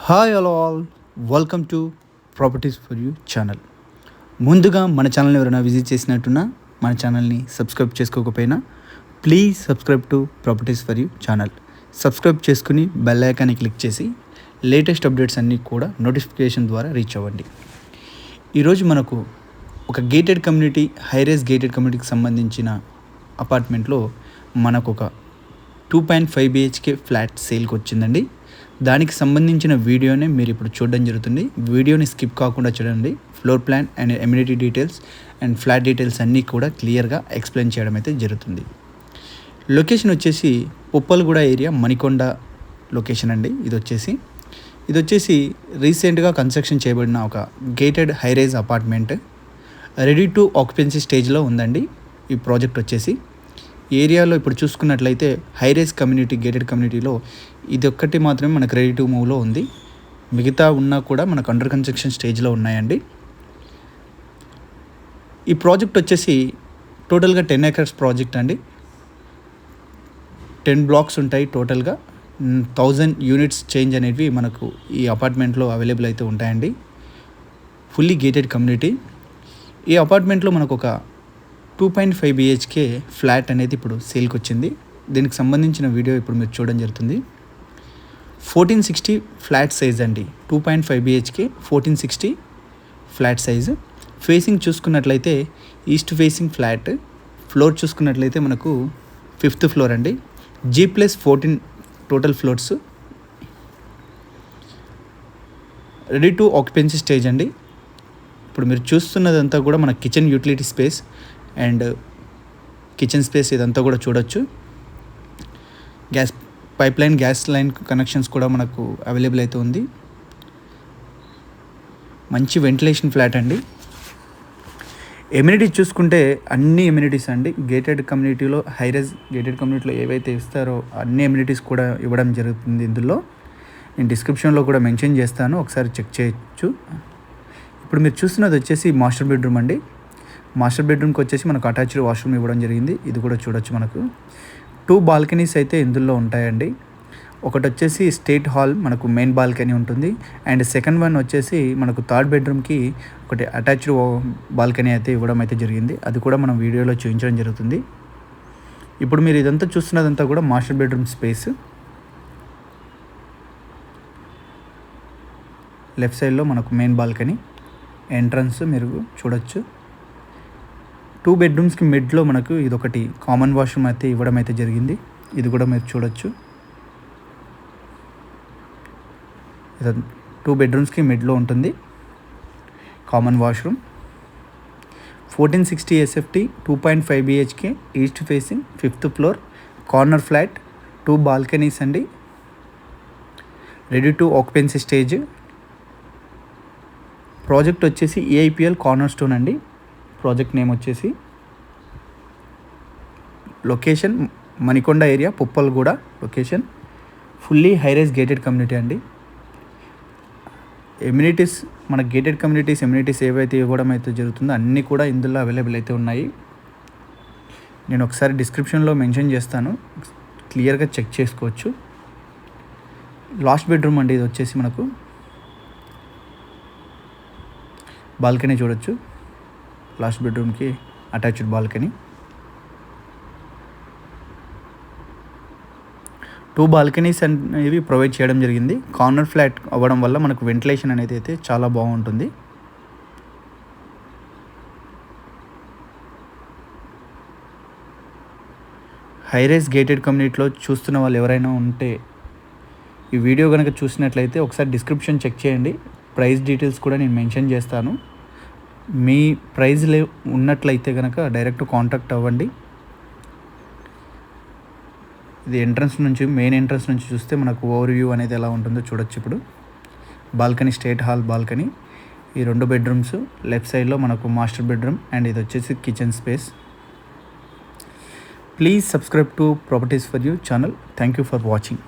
Hi hello all, welcome to properties for you channel. ముందుగా మన ఛానల్ని ఎవరైనా విజిట్ చేసినట్టున్నా మన ఛానల్ని సబ్స్క్రైబ్ చేసుకోకపోయినా please subscribe to properties for you channel. Subscribe చేసుకుని బెల్ ఐకాన్ని క్లిక్ చేసి లేటెస్ట్ అప్డేట్స్ అన్నీ కూడా నోటిఫికేషన్ ద్వారా రీచ్ అవ్వండి. ఈరోజు మనకు ఒక గేటెడ్ కమ్యూనిటీ, హైరేజ్ గేటెడ్ కమ్యూనిటీకి సంబంధించిన అపార్ట్మెంట్లో మనకు ఒక 2.5 BHK ఫ్లాట్ సేల్కి వచ్చిందండి. దానికి సంబంధించిన వీడియోనే మీరు ఇప్పుడు చూడడం జరుగుతుంది. వీడియోని స్కిప్ కాకుండా చూడండి. Floor plan and ఎమ్యూనిటీ details and flat details అన్నీ కూడా క్లియర్గా ఎక్స్ప్లెయిన్ చేయడం అయితే జరుగుతుంది. లొకేషన్ వచ్చేసి పుప్పలగూడ ఏరియా, మణికొండ లొకేషన్ అండి. ఇది వచ్చేసి రీసెంట్గా కన్స్ట్రక్షన్ చేయబడిన ఒక gated high-rise apartment. Ready to occupancy స్టేజ్లో ఉందండి ఈ ప్రాజెక్ట్ వచ్చేసి. ఏరియాలో ఇప్పుడు చూసుకున్నట్లయితే హైరేజ్ కమ్యూనిటీ, గేటెడ్ కమ్యూనిటీలో ఇది ఒక్కటి మాత్రమే మనకు రెడీ టు మూవ్లో ఉంది. మిగతా ఉన్నా కూడా మనకు అండర్ కన్స్ట్రక్షన్ స్టేజ్లో ఉన్నాయండి. ఈ ప్రాజెక్ట్ వచ్చేసి టోటల్గా 10 acres ప్రాజెక్ట్ అండి. 10 blocks ఉంటాయి. టోటల్గా 1000 units చేంజ్ అనేవి మనకు ఈ అపార్ట్మెంట్లో అవైలబుల్ అయితే ఉంటాయండి. Fully gated community. ఈ అపార్ట్మెంట్లో మనకు ఒక 2.5 BHK ఫ్లాట్ అనేది ఇప్పుడు సేల్కి వచ్చింది. దీనికి సంబంధించిన వీడియో ఇప్పుడు మీరు చూడడం జరుగుతుంది. 1460 ఫ్లాట్ సైజ్ అండి. 2.5 BHK 1460 ఫ్లాట్ సైజు. ఫేసింగ్ చూసుకున్నట్లయితే ఈస్ట్ ఫేసింగ్ ఫ్లాట్. ఫ్లోర్ చూసుకున్నట్లయితే మనకు 5th floor అండి. G+14 total floors. Ready to occupancy stage అండి. ఇప్పుడు మీరు చూస్తున్నదంతా కూడా మన kitchen utility space and kitchen space ఇదంతా కూడా చూడొచ్చు. గ్యాస్ లైన్ కనెక్షన్స్ కూడా మనకు అవైలబుల్ అయితే ఉంది. మంచి వెంటిలేషన్ ఫ్లాట్ అండి. ఎమ్యూనిటీస్ చూసుకుంటే అన్ని ఎమ్యూనిటీస్ అండి. గేటెడ్ కమ్యూనిటీలో, హైరేజ్ గేటెడ్ కమ్యూనిటీలో ఏవైతే ఇస్తారో అన్ని ఎమ్యూనిటీస్ కూడా ఇవ్వడం జరుగుతుంది. ఇందులో నేను డిస్క్రిప్షన్లో కూడా మెన్షన్ చేస్తాను, ఒకసారి చెక్ చేయొచ్చు. ఇప్పుడు మీరు చూస్తున్నది వచ్చేసి మాస్టర్ బెడ్రూమ్ అండి. మాస్టర్ బెడ్రూమ్కి వచ్చేసి మనకు అటాచ్డ్ వాష్రూమ్ ఇవ్వడం జరిగింది. ఇది కూడా చూడొచ్చు. మనకు 2 balconies అయితే ఇందులో ఉంటాయండి. ఒకటి వచ్చేసి స్టేట్ హాల్, మనకు మెయిన్ బాల్కనీ ఉంటుంది. అండ్ సెకండ్ వన్ వచ్చేసి మనకు 3rd bedroomకి ఒకటి అటాచ్డ్ బాల్కనీ అయితే ఇవ్వడం అయితే జరిగింది. అది కూడా మనం వీడియోలో చూపించడం జరుగుతుంది. ఇప్పుడు మీరు ఇదంతా చూస్తున్నదంతా కూడా మాస్టర్ బెడ్రూమ్ స్పేస్. లెఫ్ట్ సైడ్లో మనకు మెయిన్ బాల్కనీ, ఎంట్రన్స్ మీరు చూడొచ్చు. 2 bedrooms మిడ్లో మనకు ఇదొకటి కామన్ వాష్రూమ్ అయితే ఇవ్వడం అయితే జరిగింది. ఇది కూడా మీరు చూడొచ్చు. ఇది 2 bedrooms మిడ్లో ఉంటుంది common washroom. 1460 SFT 2.5 BHK east facing 5th floor corner flat. 2 balconies అండి. Ready to occupancy stage. Project వచ్చేసి EIPL కార్నర్ స్టోన్ అండి. ప్రాజెక్ట్ నేమ్ వచ్చేసి. Location Manikonda area, Puppalaguda location. Fully high-rise gated community అండి. ఎమ్యూనిటీస్, మన గేటెడ్ కమ్యూనిటీస్ ఎమ్యూనిటీస్ ఏవైతే ఇవ్వడం అయితే జరుగుతుందో అన్నీ కూడా ఇందులో అవైలబుల్ అయితే ఉన్నాయి. నేను ఒకసారి డిస్క్రిప్షన్లో మెన్షన్ చేస్తాను, క్లియర్గా చెక్ చేసుకోవచ్చు. లాస్ట్ బెడ్రూమ్ అండి. ఇది వచ్చేసి మనకు బాల్కనీ చూడొచ్చు. లాస్ట్ బెడ్రూమ్కి అటాచ్డ్ బాల్కనీ. 2 balconies అనేవి ప్రొవైడ్ చేయడం జరిగింది. కార్నర్ ఫ్లాట్ అవ్వడం వల్ల మనకు వెంటిలేషన్ అనేది అయితే చాలా బాగుంటుంది. హైరైజ్ గేటెడ్ కమ్యూనిటీలో చూస్తున్న వాళ్ళు ఎవరైనా ఉంటే ఈ వీడియో కనుక చూసినట్లయితే ఒకసారి డిస్క్రిప్షన్ చెక్ చేయండి. ప్రైస్ డీటెయిల్స్ కూడా నేను మెన్షన్ చేస్తాను. మీ ప్రైజ్ ఉన్నట్లయితే కనుక డైరెక్ట్ కాంటాక్ట్ అవ్వండి. ఇది మెయిన్ ఎంట్రన్స్ నుంచి చూస్తే మనకు ఓవర్ వ్యూ అనేది ఎలా ఉంటుందో చూడొచ్చు. ఇప్పుడు బాల్కనీ, స్టేట్ హాల్ బాల్కనీ. ఈ 2 bedrooms. లెఫ్ట్ సైడ్లో మనకు మాస్టర్ బెడ్రూమ్ అండ్ ఇది వచ్చేసి kitchen space. Please subscribe to properties for you channel. Thank you for watching.